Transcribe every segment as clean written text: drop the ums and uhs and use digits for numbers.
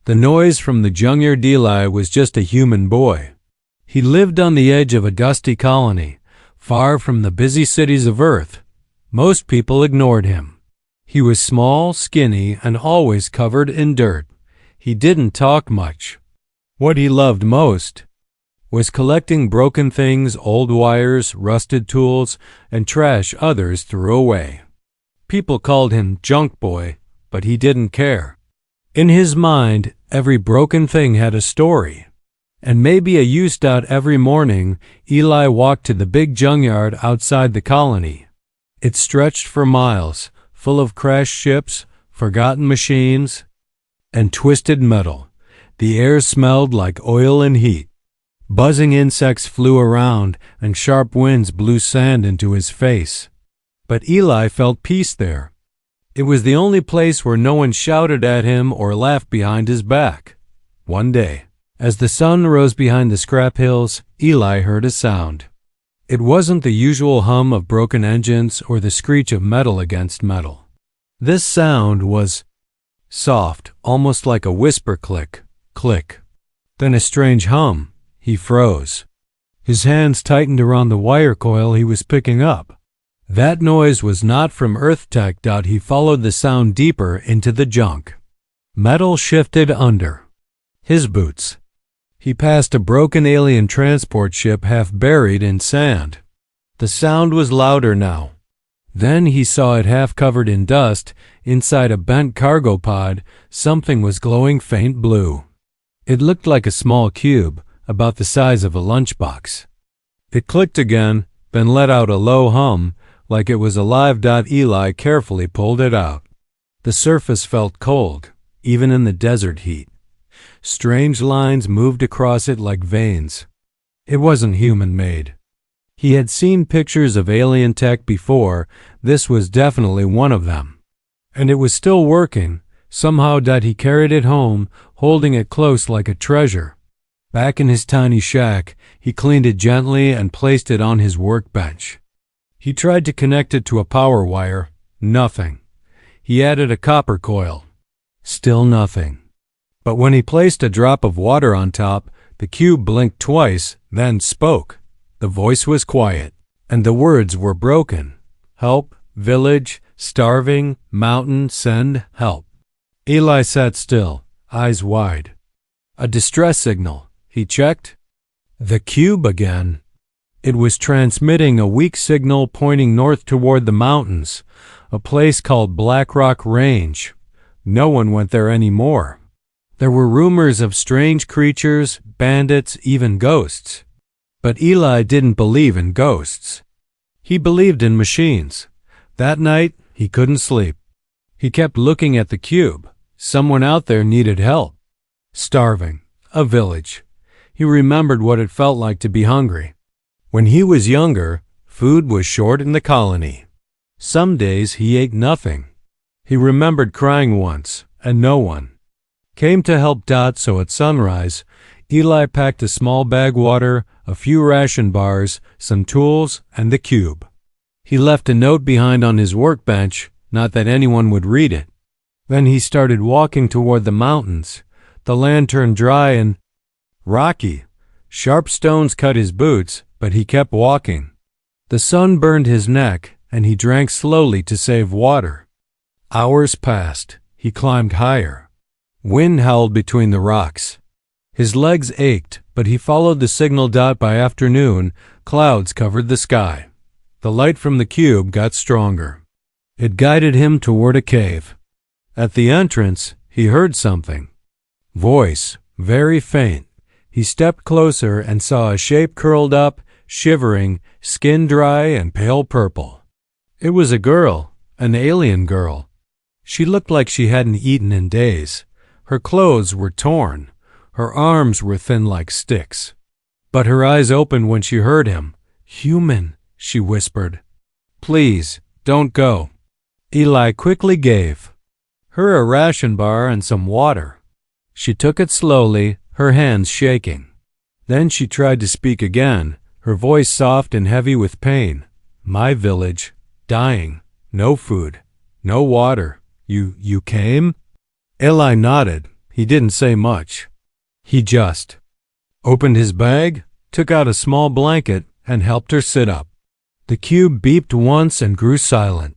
The noise from the junkyard Eli was just a human boy. He lived on the edge of a dusty colony, far from the busy cities of Earth. Most people ignored him. He was small, skinny, and always covered in dirt. He didn't talk much. What he loved most was collecting broken things, old wires, rusted tools, and trash others threw away. People called him Junk Boy, but he didn't care. In his mind, every broken thing had a story. And maybe a used out every morning, Eli walked to the big junkyard outside the colony. It stretched for miles, full of crashed ships, forgotten machines, and twisted metal. The air smelled like oil and heat. Buzzing insects flew around, and sharp winds blew sand into his face. But Eli felt peace there. It was the only place where no one shouted at him or laughed behind his back. One day, as the sun rose behind the scrap hills, Eli heard a sound. It wasn't the usual hum of broken engines or the screech of metal against metal. This sound was soft, almost like a whisper click, click. Then a strange hum. He froze. His hands tightened around the wire coil he was picking up. That noise was not from Earth Tech. He followed the sound deeper into the junk. Metal shifted under his boots. He passed a broken alien transport ship half buried in sand. The sound was louder now. Then he saw it half covered in dust. Inside a bent cargo pod, something was glowing faint blue. It looked like a small cube, about the size of a lunchbox. It clicked again, then let out a low hum, like it was alive. Eli carefully pulled it out. The surface felt cold, even in the desert heat. Strange lines moved across it like veins. It wasn't human-made. He had seen pictures of alien tech before. This was definitely one of them. And it was still working. Somehow he carried it home, holding it close like a treasure. Back in his tiny shack, he cleaned it gently and placed it on his workbench. He tried to connect it to a power wire. Nothing. He added a copper coil. Still nothing. But when he placed a drop of water on top, the cube blinked twice, then spoke. The voice was quiet, and the words were broken. Help, village, starving, mountain, send, help. Eli sat still, eyes wide. A distress signal. He checked. The cube again. It was transmitting a weak signal pointing north toward the mountains, a place called Black Rock Range. No one went there anymore. There were rumors of strange creatures, bandits, even ghosts. But Eli didn't believe in ghosts. He believed in machines. That night, he couldn't sleep. He kept looking at the cube. Someone out there needed help. Starving. A village. He remembered what it felt like to be hungry. When he was younger, food was short in the colony. Some days he ate nothing. He remembered crying once, and no one came to help. So at sunrise, Eli packed a small bag of water, a few ration bars, some tools, and the cube. He left a note behind on his workbench, not that anyone would read it. Then he started walking toward the mountains. The land turned dry and rocky. Sharp stones cut his boots, but he kept walking. The sun burned his neck, and he drank slowly to save water. Hours passed. He climbed higher. Wind howled between the rocks. His legs ached, but he followed the signal. By afternoon, clouds covered the sky. The light from the cube got stronger. It guided him toward a cave. At the entrance, he heard something. Voice, very faint. He stepped closer and saw a shape curled up, shivering, skin dry and pale purple. It was a girl, an alien girl. She looked like she hadn't eaten in days. Her clothes were torn. Her arms were thin like sticks. But her eyes opened when she heard him. "Human," she whispered. "Please, don't go." Eli quickly gave her a ration bar and some water. She took it slowly, her hands shaking. Then she tried to speak again, her voice soft and heavy with pain. "My village, dying, no food, no water. You came?" Eli nodded. He didn't say much. He just opened his bag, took out a small blanket, and helped her sit up. The cube beeped once and grew silent.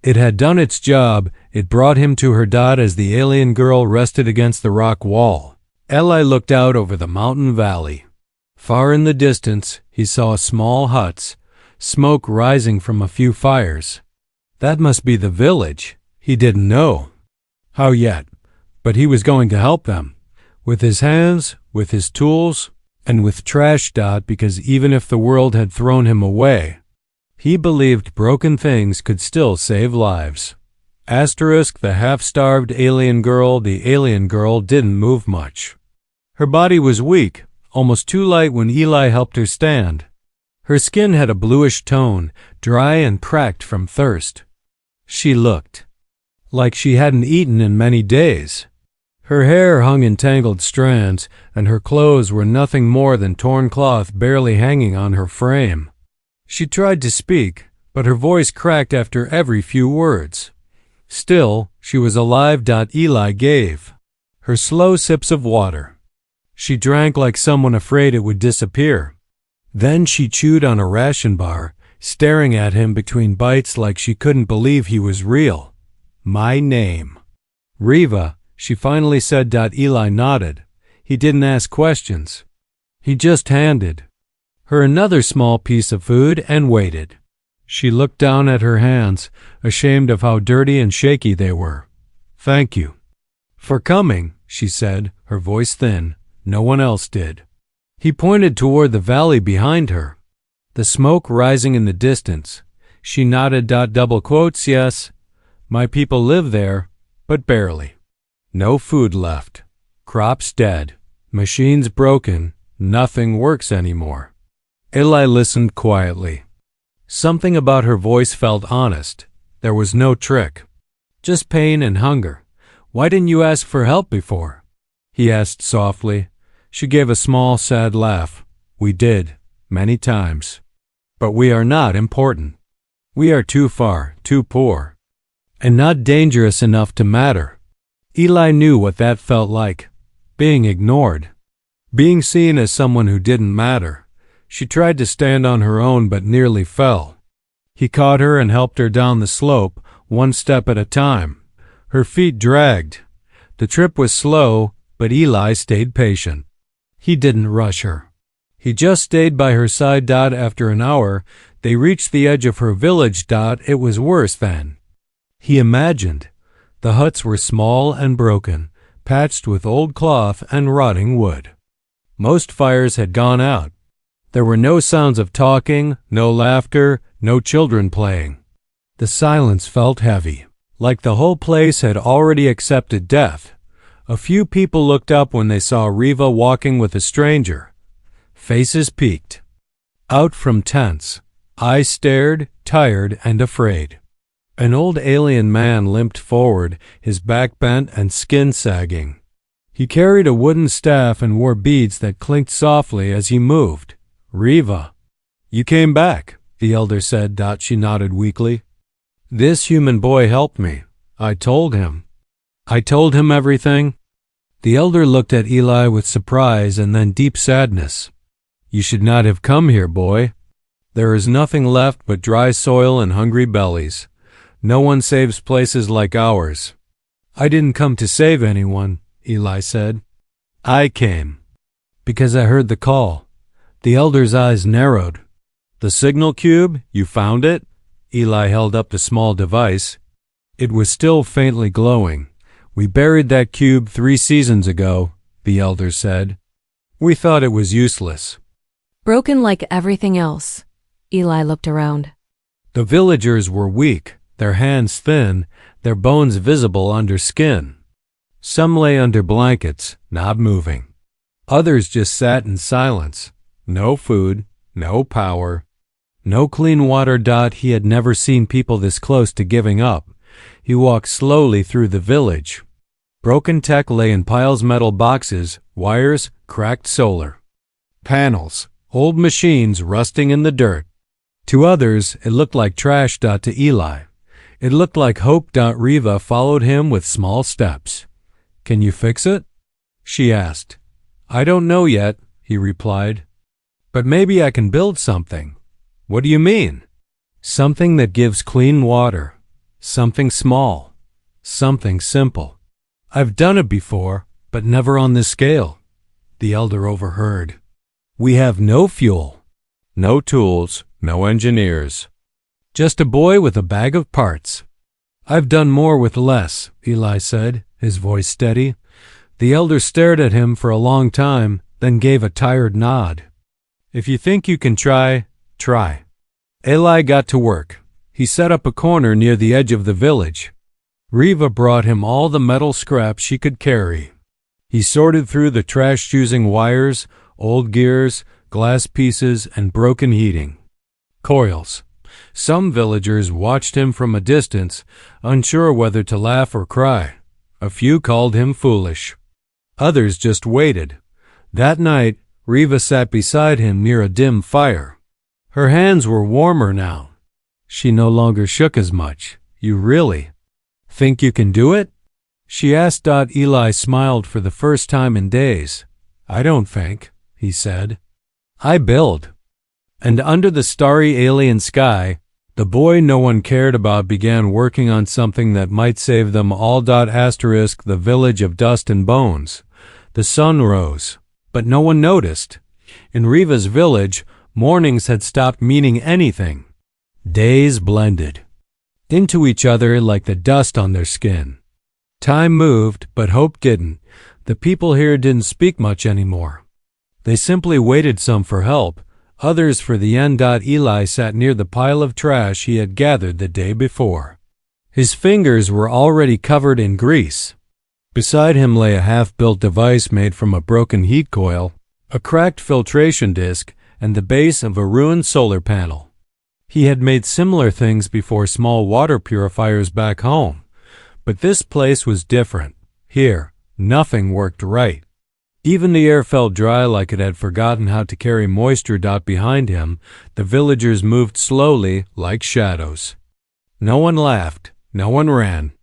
It had done its job. It brought him to her dot as the alien girl rested against the rock wall. Eli looked out over the mountain valley. Far in the distance, he saw small huts, smoke rising from a few fires. That must be the village. He didn't know how yet, but he was going to help them. With his hands, with his tools, and with trash dot, because even if the world had thrown him away, he believed broken things could still save lives. Asterisk the half-starved alien girl. The alien girl didn't move much. Her body was weak, almost too light when Eli helped her stand. Her skin had a bluish tone, dry and cracked from thirst. She looked like she hadn't eaten in many days. Her hair hung in tangled strands, and her clothes were nothing more than torn cloth barely hanging on her frame. She tried to speak, but her voice cracked after every few words. Still, she was alive. Eli gave her slow sips of water. She drank like someone afraid it would disappear. Then she chewed on a ration bar, staring at him between bites like she couldn't believe he was real. My name. Riva, she finally said. Eli nodded. He didn't ask questions. He just handed her another small piece of food and waited. She looked down at her hands, ashamed of how dirty and shaky they were. Thank you for coming, she said, her voice thin. No one else did. He pointed toward the valley behind her, the smoke rising in the distance. She nodded. Double quotes, yes, my people live there, but barely. No food left. Crops dead. Machines broken. Nothing works anymore. Eli listened quietly. Something about her voice felt honest. There was no trick. Just pain and hunger. Why didn't you ask for help before? He asked softly. She gave a small, sad laugh. We did, many times. But we are not important. We are too far, too poor, and not dangerous enough to matter. Eli knew what that felt like. Being ignored. Being seen as someone who didn't matter. She tried to stand on her own but nearly fell. He caught her and helped her down the slope, one step at a time. Her feet dragged. The trip was slow, but Eli stayed patient. He didn't rush her. He just stayed by her side. After an hour, they reached the edge of her village. It was worse than he imagined. The huts were small and broken, patched with old cloth and rotting wood. Most fires had gone out. There were no sounds of talking, no laughter, no children playing. The silence felt heavy, like the whole place had already accepted death. A few people looked up when they saw Riva walking with a stranger. Faces peeked out from tents. Eyes stared, tired and afraid. An old alien man limped forward, his back bent and skin sagging. He carried a wooden staff and wore beads that clinked softly as he moved. Riva, you came back, the elder said. She nodded weakly. This human boy helped me. I told him everything. The elder looked at Eli with surprise and then deep sadness. You should not have come here, boy. There is nothing left but dry soil and hungry bellies. No one saves places like ours. I didn't come to save anyone, Eli said. I came because I heard the call. The elder's eyes narrowed. The signal cube, you found it? Eli held up the small device. It was still faintly glowing. We buried that cube 3 seasons ago, the elder said. We thought it was useless. Broken like everything else. Eli looked around. The villagers were weak, their hands thin, their bones visible under skin. Some lay under blankets, not moving. Others just sat in silence. No food, no power, no clean water. He had never seen people this close to giving up. He walked slowly through the village. Broken tech lay in piles, metal boxes, wires, cracked solar panels, old machines rusting in the dirt. To others, it looked like trash. To Eli, it looked like hope. Riva followed him with small steps. Can you fix it? she asked. I don't know yet, he replied. But maybe I can build something. What do you mean? Something that gives clean water. Something small. Something simple. I've done it before, but never on this scale. The elder overheard. We have no fuel, no tools, no engineers. Just a boy with a bag of parts. I've done more with less, Eli said, his voice steady. The elder stared at him for a long time, then gave a tired nod. If you think you can try, try. Eli got to work. He set up a corner near the edge of the village. Riva brought him all the metal scraps she could carry. He sorted through the trash using wires, old gears, glass pieces, and broken heating coils. Some villagers watched him from a distance, unsure whether to laugh or cry. A few called him foolish. Others just waited. That night, Riva sat beside him near a dim fire. Her hands were warmer now. She no longer shook as much. You really think you can do it? She asked. Eli smiled for the first time in days. I don't think, he said. I build. And under the starry alien sky, the boy no one cared about began working on something that might save them all. The village of dust and bones. The sun rose, but no one noticed. In Riva's village, mornings had stopped meaning anything. Days blended into each other like the dust on their skin. Time moved, but hope didn't. The people here didn't speak much anymore. They simply waited, some for help, others for the end. Eli sat near the pile of trash he had gathered the day before. His fingers were already covered in grease. Beside him lay a half-built device made from a broken heat coil, a cracked filtration disc, and the base of a ruined solar panel. He had made similar things before, small water purifiers back home. But this place was different. Here, nothing worked right. Even the air felt dry, like it had forgotten how to carry moisture. Behind him, the villagers moved slowly, like shadows. No one laughed. No one ran.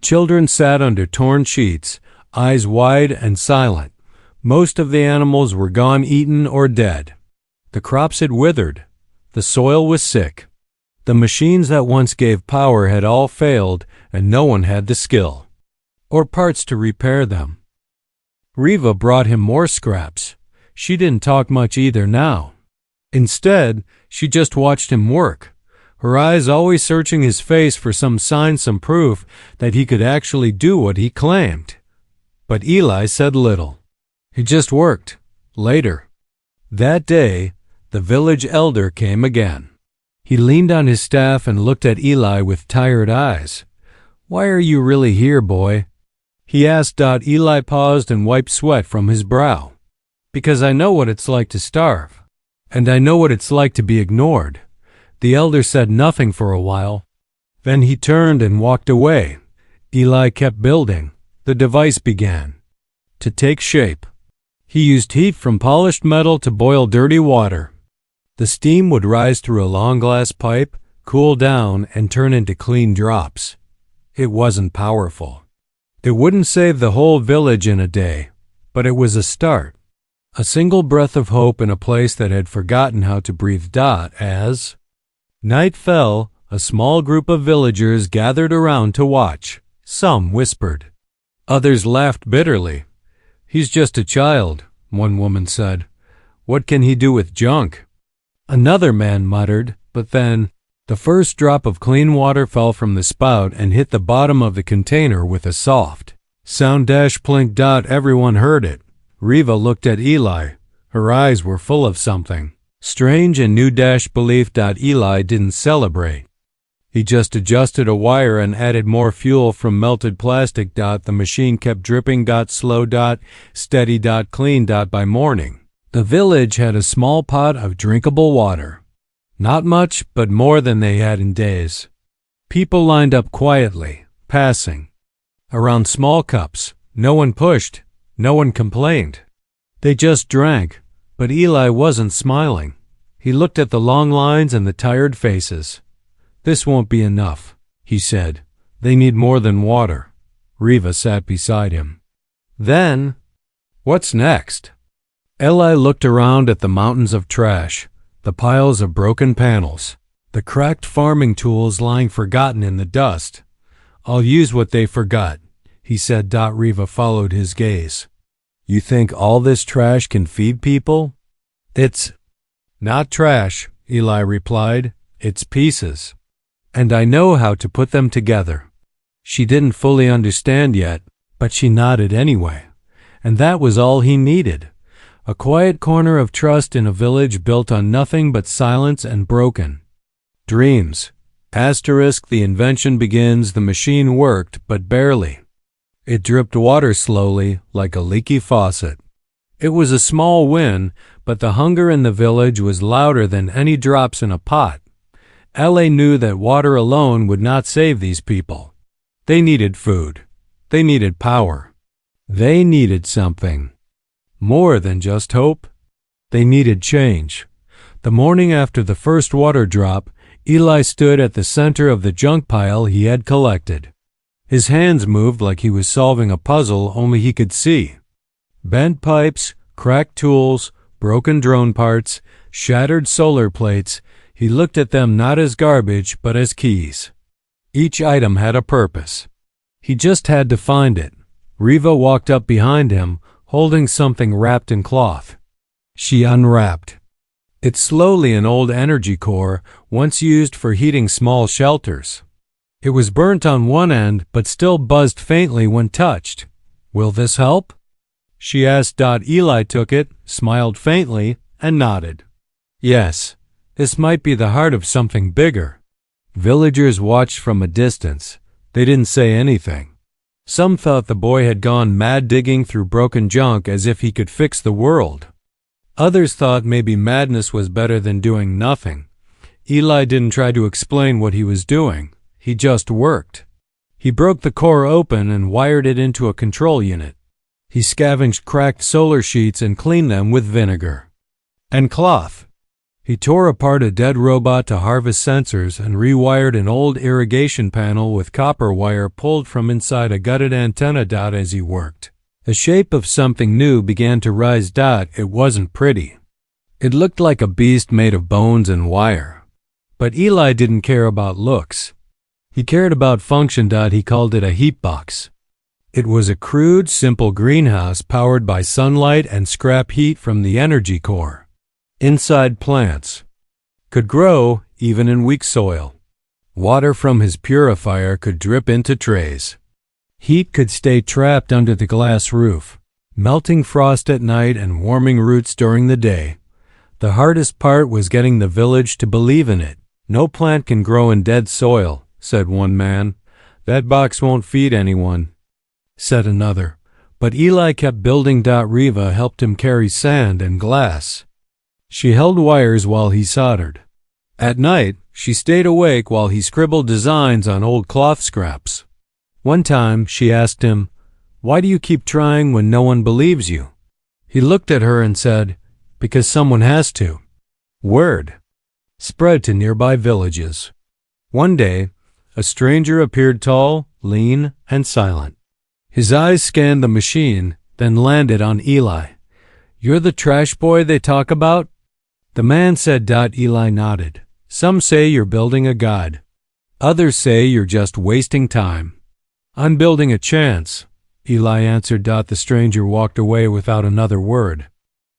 Children sat under torn sheets, eyes wide and silent. Most of the animals were gone, eaten or dead. The crops had withered. The soil was sick. The machines that once gave power had all failed, and no one had the skill or parts to repair them. Riva brought him more scraps. She didn't talk much either now. Instead, she just watched him work, her eyes always searching his face for some sign, some proof that he could actually do what he claimed. But Eli said little. He just worked. Later. That day, the village elder came again. He leaned on his staff and looked at Eli with tired eyes. Why are you really here, boy? He asked. Eli paused and wiped sweat from his brow. Because I know what it's like to starve. And I know what it's like to be ignored. The elder said nothing for a while. Then he turned and walked away. Eli kept building. The device began to take shape. He used heat from polished metal to boil dirty water. The steam would rise through a long glass pipe, cool down, and turn into clean drops. It wasn't powerful. It wouldn't save the whole village in a day, but it was a start. A single breath of hope in a place that had forgotten how to breathe. As night fell, a small group of villagers gathered around to watch. Some whispered. Others laughed bitterly. He's just a child, one woman said. What can he do with junk? Another man muttered, but then the first drop of clean water fell from the spout and hit the bottom of the container with a soft sound. Plink. Everyone heard it. Riva looked at Eli. Her eyes were full of something strange and new. Belief. Eli didn't celebrate. He just adjusted a wire and added more fuel from melted plastic. The machine kept dripping. Slow. Steady. Clean. By morning, the village had a small pot of drinkable water. Not much, but more than they had in days. People lined up quietly, passing around small cups. No one pushed. No one complained. They just drank, but Eli wasn't smiling. He looked at the long lines and the tired faces. This won't be enough, he said. They need more than water. Riva sat beside him. Then What's next? Eli looked around at the mountains of trash, the piles of broken panels, the cracked farming tools lying forgotten in the dust. I'll use what they forgot, he said. Riva followed his gaze. You think all this trash can feed people? It's not trash, Eli replied. It's pieces. And I know how to put them together. She didn't fully understand yet, but she nodded anyway. And that was all he needed. A quiet corner of trust in a village built on nothing but silence and broken dreams. Asterisk, the invention begins. The machine worked, but barely. It dripped water slowly, like a leaky faucet. It was a small win, but the hunger in the village was louder than any drops in a pot. L.A. knew that water alone would not save these people. They needed food. They needed power. They needed something. More than just hope. They needed change. The morning after the first water drop, Eli stood at the center of the junk pile he had collected. His hands moved like he was solving a puzzle only he could see. Bent pipes, cracked tools, broken drone parts, shattered solar plates. He looked at them not as garbage but as keys. Each item had a purpose. He just had to find it. Riva walked up behind him, holding something wrapped in cloth. She unwrapped. It's slowly an old energy core, once used for heating small shelters. It was burnt on one end, but still buzzed faintly when touched. Will this help? She asked. Eli took it, smiled faintly, and nodded. Yes, this might be the heart of something bigger. Villagers watched from a distance. They didn't say anything. Some thought the boy had gone mad digging through broken junk as if he could fix the world. Others thought maybe madness was better than doing nothing. Eli didn't try to explain what he was doing. He just worked. He broke the core open and wired it into a control unit. He scavenged cracked solar sheets and cleaned them with vinegar and cloth. He tore apart a dead robot to harvest sensors and rewired an old irrigation panel with copper wire pulled from inside a gutted antenna. As he worked, the shape of something new began to rise. It wasn't pretty. It looked like a beast made of bones and wire. But Eli didn't care about looks. He cared about function. He called it a heat box. It was a crude, simple greenhouse powered by sunlight and scrap heat from the energy core. Inside, plants could grow even in weak soil. Water from his purifier could drip into trays. Heat could stay trapped under the glass roof, melting frost at night and warming roots during the day. The hardest part was getting the village to believe in it. No plant can grow in dead soil, said one man. That box won't feed anyone, said another. But Eli kept building. Riva helped him carry sand and glass. She held wires while he soldered. At night, she stayed awake while he scribbled designs on old cloth scraps. One time, she asked him, "Why do you keep trying when no one believes you?" He looked at her and said, "Because someone has to." Word spread to nearby villages. One day, a stranger appeared, tall, lean, and silent. His eyes scanned the machine, then landed on Eli. "You're the trash boy they talk about?" The man said. Eli nodded. "Some say you're building a god. Others say you're just wasting time." "I'm building a chance," Eli answered. The stranger walked away without another word.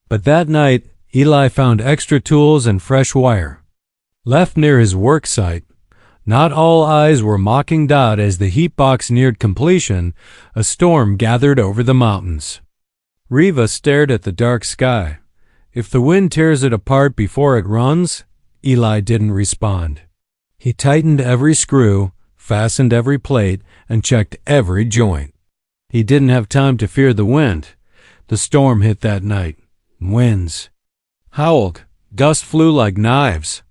But that night, Eli found extra tools and fresh wire. Left near his work site, not all eyes were mocking. As the heat box neared completion, a storm gathered over the mountains. Riva stared at the dark sky. "If the wind tears it apart before it runs," Eli didn't respond. He tightened every screw, fastened every plate, and checked every joint. He didn't have time to fear the wind. The storm hit that night. Winds howled. Dust flew like knives.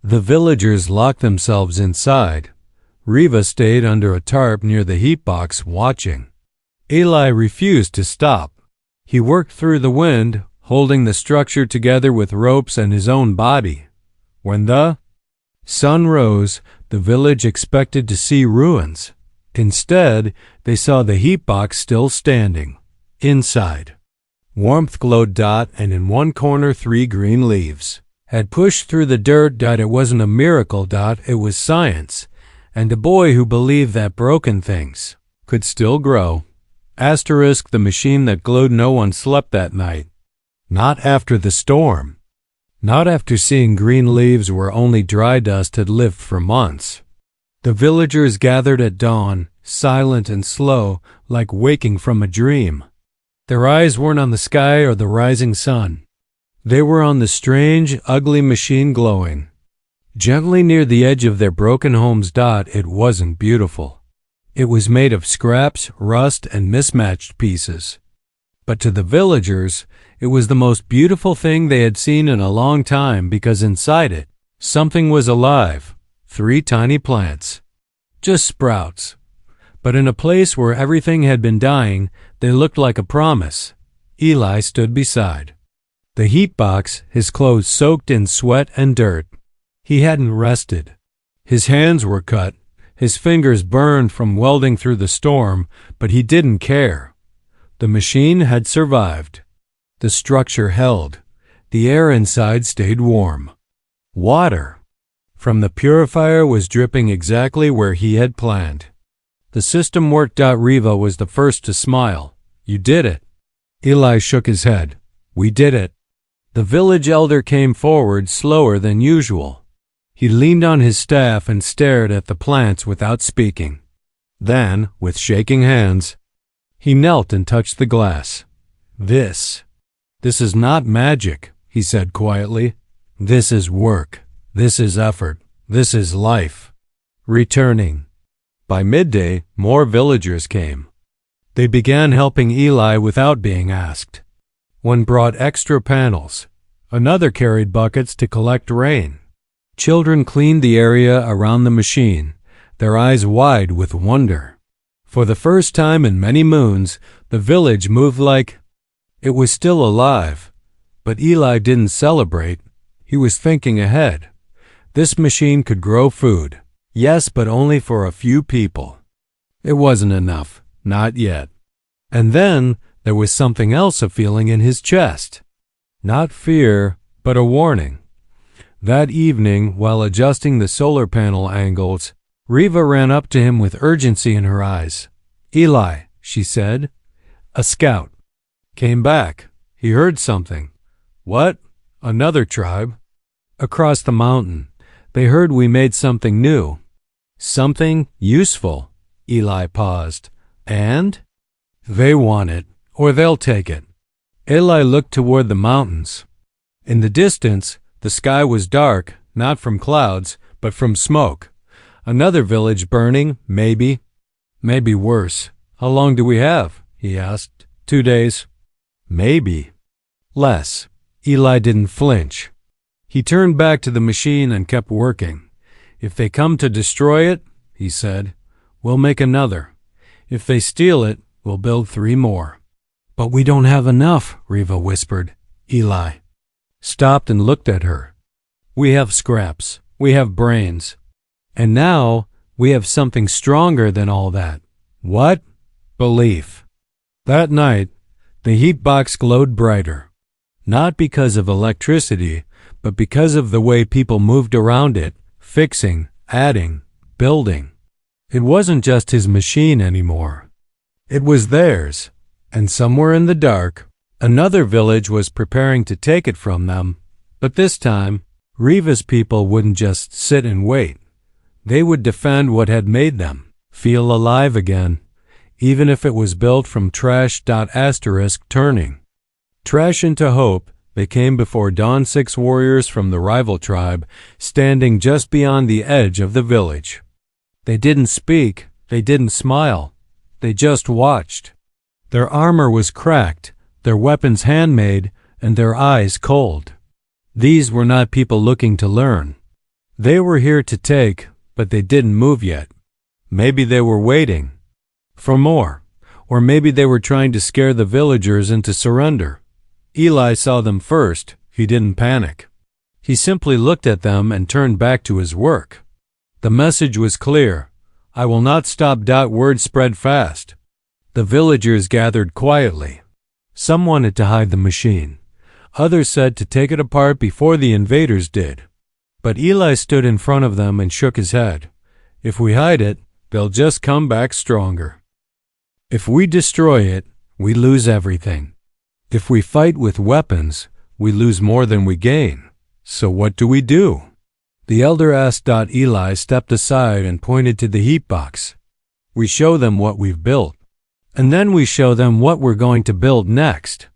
The villagers locked themselves inside. Riva stayed under a tarp near the heat box, watching. Eli refused to stop. He worked through the wind, holding the structure together with ropes and his own body. When the sun rose, the village expected to see ruins. Instead, they saw the heat box still standing, inside. Warmth glowed. And in one corner 3 green leaves had pushed through the dirt. It wasn't a miracle. It was science, and a boy who believed that broken things could still grow. Asterisk the machine that glowed. No one slept that night. Not after the storm. Not after seeing green leaves where only dry dust had lived for months. The villagers gathered at dawn, silent and slow, like waking from a dream. Their eyes weren't on the sky or the rising sun. They were on the strange, ugly machine glowing gently near the edge of their broken homes. It wasn't beautiful. It was made of scraps, rust, and mismatched pieces. But to the villagers, it was the most beautiful thing they had seen in a long time, because inside it, something was alive. 3 tiny plants. Just sprouts. But in a place where everything had been dying, they looked like a promise. Eli stood beside the heat box, his clothes soaked in sweat and dirt. He hadn't rested. His hands were cut, his fingers burned from welding through the storm, but he didn't care. The machine had survived. The structure held. The air inside stayed warm. Water from the purifier was dripping exactly where he had planned. The system worked. Riva was the first to smile. You did it. Eli shook his head. We did it. The village elder came forward slower than usual. He leaned on his staff and stared at the plants without speaking. Then, with shaking hands, he knelt and touched the glass. This is not magic, he said quietly. This is work. This is effort. This is life. Returning. By midday, more villagers came. They began helping Eli without being asked. One brought extra panels. Another carried buckets to collect rain. Children cleaned the area around the machine, their eyes wide with wonder. For the first time in many moons, the village moved like it was still alive. But Eli didn't celebrate. He was thinking ahead. This machine could grow food. Yes, but only for a few people. It wasn't enough. Not yet. And then there was something else, a feeling in his chest. Not fear, but a warning. That evening, while adjusting the solar panel angles, Riva ran up to him with urgency in her eyes. Eli, she said. A scout. Came back. He heard something. What? Another tribe. Across the mountain. They heard we made something new. Something useful. Eli paused. And? They want it, or they'll take it. Eli looked toward the mountains. In the distance, the sky was dark, not from clouds, but from smoke. Another village burning, maybe. Maybe worse. How long do we have? He asked. 2 days. Maybe. Less. Eli didn't flinch. He turned back to the machine and kept working. If they come to destroy it, he said, we'll make another. If they steal it, we'll build 3 more. But we don't have enough, Riva whispered. Eli stopped and looked at her. We have scraps. We have brains. And now we have something stronger than all that. What? Belief. That night, the heat box glowed brighter. Not because of electricity, but because of the way people moved around it, fixing, adding, building. It wasn't just his machine anymore. It was theirs. And somewhere in the dark, another village was preparing to take it from them. But this time, Riva's people wouldn't just sit and wait. They would defend what had made them feel alive again, even if it was built from trash. Turning trash into hope, they came before dawn. 6 warriors from the rival tribe, standing just beyond the edge of the village. They didn't speak, they didn't smile, they just watched. Their armor was cracked, their weapons handmade, and their eyes cold. These were not people looking to learn. They were here to take, but they didn't move yet. Maybe they were waiting for more, or maybe they were trying to scare the villagers into surrender. Eli saw them first. He didn't panic. He simply looked at them and turned back to his work. The message was clear. I will not stop. Word spread fast. The villagers gathered quietly. Some wanted to hide the machine. Others said to take it apart before the invaders did. But Eli stood in front of them and shook his head. If we hide it, they'll just come back stronger. If we destroy it, we lose everything. If we fight with weapons, we lose more than we gain. So what do we do? The elder asked. Eli stepped aside and pointed to the heat box. We show them what we've built, and then we show them what we're going to build next.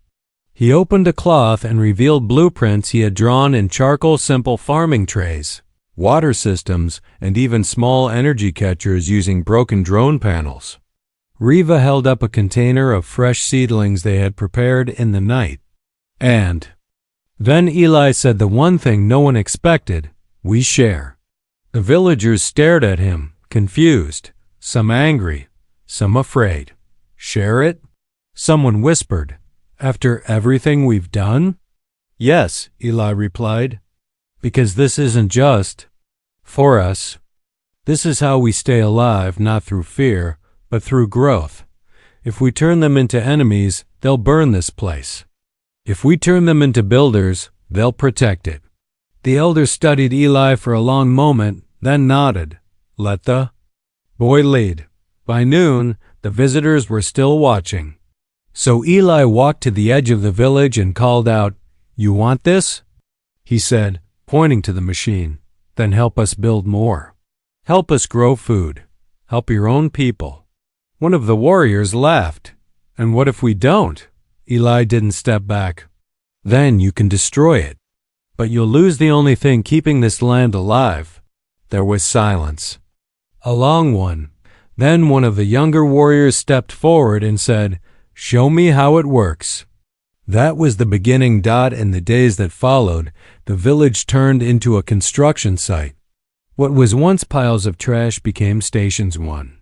He opened a cloth and revealed blueprints he had drawn in charcoal simple farming trays, water systems, and even small energy catchers using broken drone panels. Riva held up a container of fresh seedlings they had prepared in the night. And then Eli said the one thing no one expected: we share. The villagers stared at him, confused, some angry, some afraid. Share it? Someone whispered, after everything we've done? Yes, Eli replied, because this isn't just for us. This is how we stay alive, not through fear, but through growth. If we turn them into enemies, they'll burn this place. If we turn them into builders, they'll protect it. The elder studied Eli for a long moment, then nodded. Let the boy lead. By noon, the visitors were still watching. So Eli walked to the edge of the village and called out, "You want this?" he said, pointing to the machine. Then help us build more. Help us grow food. Help your own people. One of the warriors laughed. And what if we don't? Eli didn't step back. Then you can destroy it. But you'll lose the only thing keeping this land alive. There was silence. A long one. Then one of the younger warriors stepped forward and said, "Show me how it works." That was the beginning. In the days that followed, the village turned into a construction site. What was once piles of trash became stations: one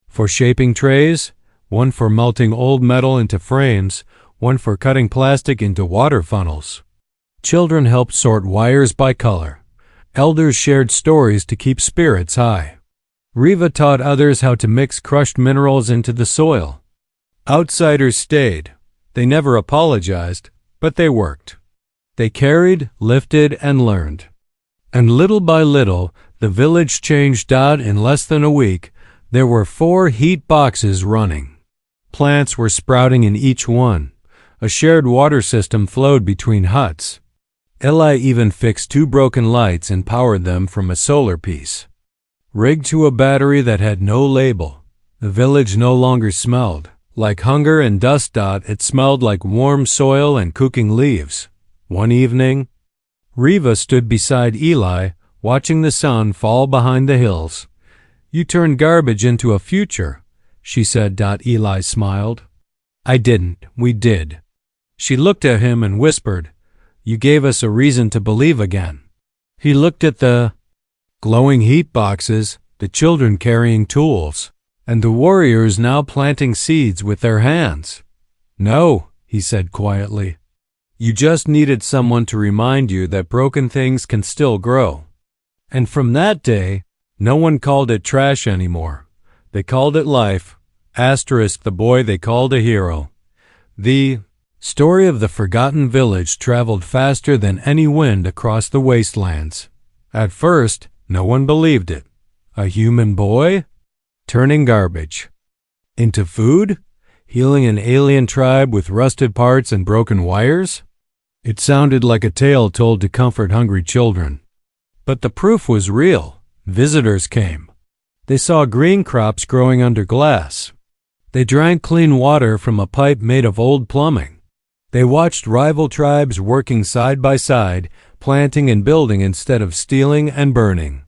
for shaping trays, one for melting old metal into frames, one for cutting plastic into water funnels. Children helped sort wires by color. Elders shared stories to keep spirits high. Riva taught others how to mix crushed minerals into the soil. Outsiders stayed. They never apologized, but they worked. They carried, lifted, and learned. And little by little, the village changed. In less than a week, there were 4 heat boxes running. Plants were sprouting in each one. A shared water system flowed between huts. Eli even fixed 2 broken lights and powered them from a solar piece. Rigged to a battery that had no label, the village no longer smelled like hunger and dust. It smelled like warm soil and cooking leaves. One evening, Riva stood beside Eli, watching the sun fall behind the hills. "You turned garbage into a future," she said. Eli smiled. "I didn't. We did." She looked at him and whispered, "You gave us a reason to believe again." He looked at the glowing heat boxes, the children carrying tools, and the warriors now planting seeds with their hands. "No," he said quietly. "You just needed someone to remind you that broken things can still grow." And from that day, no one called it trash anymore. They called it life. The boy they called a hero. The story of the forgotten village traveled faster than any wind across the wastelands. At first, no one believed it. A human boy? Turning garbage into food? Healing an alien tribe with rusted parts and broken wires? It sounded like a tale told to comfort hungry children. But the proof was real. Visitors came. They saw green crops growing under glass. They drank clean water from a pipe made of old plumbing. They watched rival tribes working side by side, planting and building instead of stealing and burning.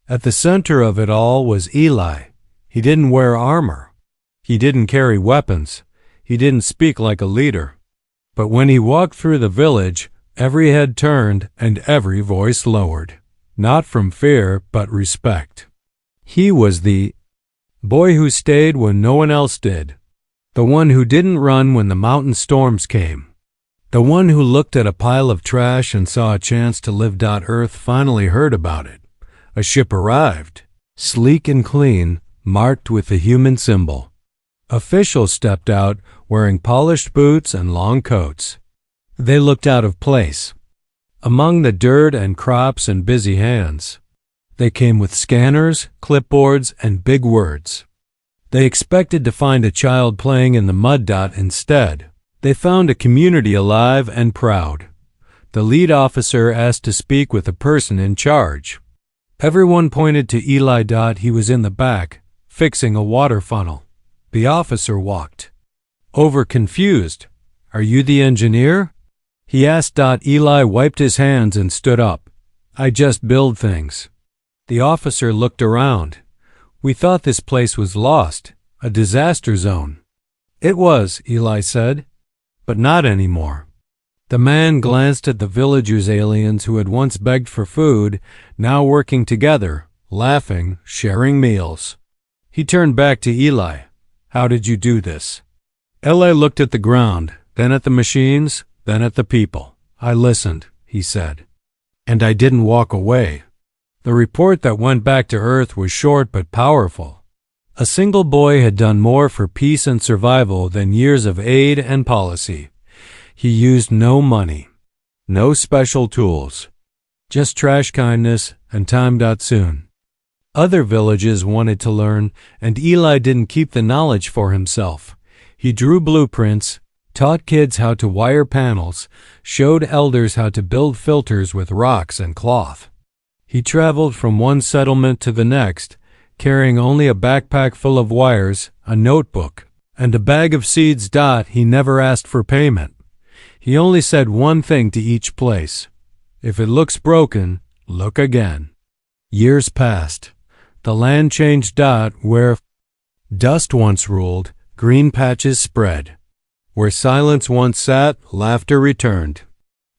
At the center of it all was Eli. He didn't wear armor. He didn't carry weapons. He didn't speak like a leader. But when he walked through the village, every head turned and every voice lowered. Not from fear, but respect. He was the boy who stayed when no one else did. The one who didn't run when the mountain storms came. The one who looked at a pile of trash and saw a chance to live. Earth finally heard about it. A ship arrived, sleek and clean, marked with the human symbol. Officials stepped out wearing polished boots and long coats. They looked out of place. Among the dirt and crops and busy hands, they came with scanners, clipboards, and big words. They expected to find a child playing in the mud. Instead, they found a community alive and proud. The lead officer asked to speak with the person in charge. Everyone pointed to Eli. He was in the back, fixing a water funnel. The officer walked over confused. "Are you the engineer?" he asked. Eli wiped his hands and stood up. "I just build things." The officer looked around. "We thought this place was lost, a disaster zone." "It was," Eli said, "but not anymore." The man glanced at the villagers, aliens who had once begged for food, now working together, laughing, sharing meals. He turned back to Eli. "How did you do this?" Eli looked at the ground, then at the machines, then at the people. "I listened," he said. "And I didn't walk away." The report that went back to Earth was short but powerful. A single boy had done more for peace and survival than years of aid and policy. He used no money, no special tools, just trash, kindness, and time. Soon, other villages wanted to learn, and Eli didn't keep the knowledge for himself. He drew blueprints, taught kids how to wire panels, showed elders how to build filters with rocks and cloth. He traveled from one settlement to the next, carrying only a backpack full of wires, a notebook, and a bag of seeds. He never asked for payment. He only said one thing to each place: "If it looks broken, look again." Years passed. The land changed. Where dust once ruled, green patches spread. Where silence once sat, laughter returned.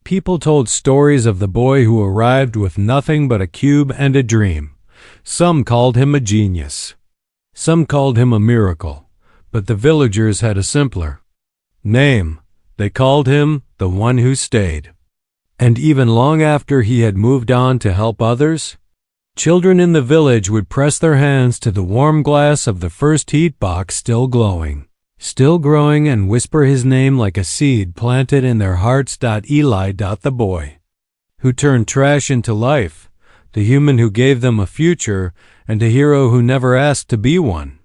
People told stories of the boy who arrived with nothing but a cube and a dream. Some called him a genius. Some called him a miracle. But the villagers had a simpler name. They called him the one who stayed. And even long after he had moved on to help others, children in the village would press their hands to the warm glass of the first heat box still glowing, still growing, and whisper his name like a seed planted in their hearts. Eli. The boy who turned trash into life, the human who gave them a future, and a hero who never asked to be one.